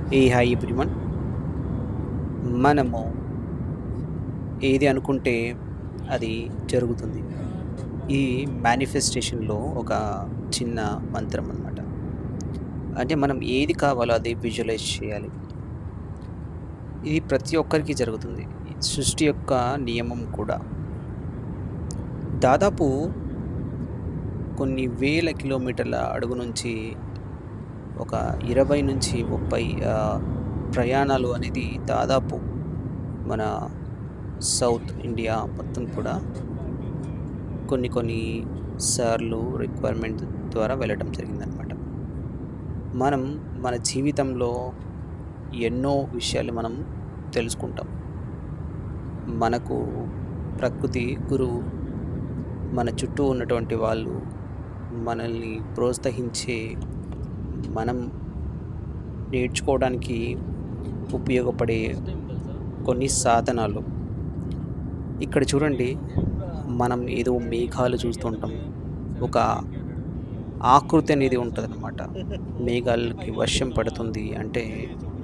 Hi everyone. మనము ఏది అనుకుంటే అది జరుగుతుంది. ఈ మేనిఫెస్టేషన్‌లో ఒక చిన్న మంత్రం అనమాట. అంటే మనం ఏది కావాలో అది విజువలైజ్ చేయాలి. ఇది ప్రతి ఒక్కరికి జరుగుతుంది. సృష్టి యొక్క నియమం కూడా. దాదాపు కొన్ని వేల కిలోమీటర్ల అడుగు నుంచి ఒక 20-30 ప్రయాణాలు అనేది దాదాపు మన సౌత్ ఇండియా మొత్తం కూడా కొన్ని సార్లు రిక్వైర్మెంట్ ద్వారా వెళ్ళడం జరిగిందనమాట. మనం మన జీవితంలో ఎన్నో విషయాలు మనం తెలుసుకుంటాం. మనకు ప్రకృతి, గురువు, మన చుట్టూ ఉన్నటువంటి వాళ్ళు, మనల్ని ప్రోత్సహించే, మనం నేర్చుకోవడానికి ఉపయోగపడే కొన్ని సాధనాలు. ఇక్కడ చూడండి, మనం ఏదో మేఘాలు చూస్తుంటాం. ఒక ఆకృతి అనేది ఉంటదనమాట. మేఘాలకి వర్షం పడుతుంది అంటే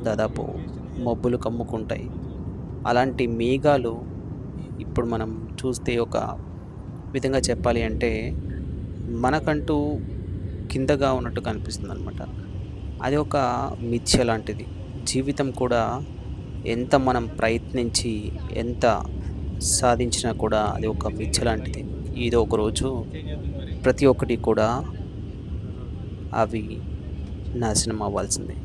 దాదాపు మబ్బులు కమ్ముకుంటాయి. అలాంటి మేఘాలు ఇప్పుడు మనం చూస్తే ఒక విధంగా చెప్పాలి అంటే మనకంటూ కిందగా ఉన్నట్టు కనిపిస్తుందనమాట. అది ఒక మిథ్య లాంటిది. జీవితం కూడా ఎంత మనం ప్రయత్నించి, ఎంత సాధించినా కూడా అది ఒక మిథ్య లాంటిది. ఏదో ఒక రోజు ప్రతి ఒక్కటి కూడా అవి నాశనం అవ్వాల్సిందే.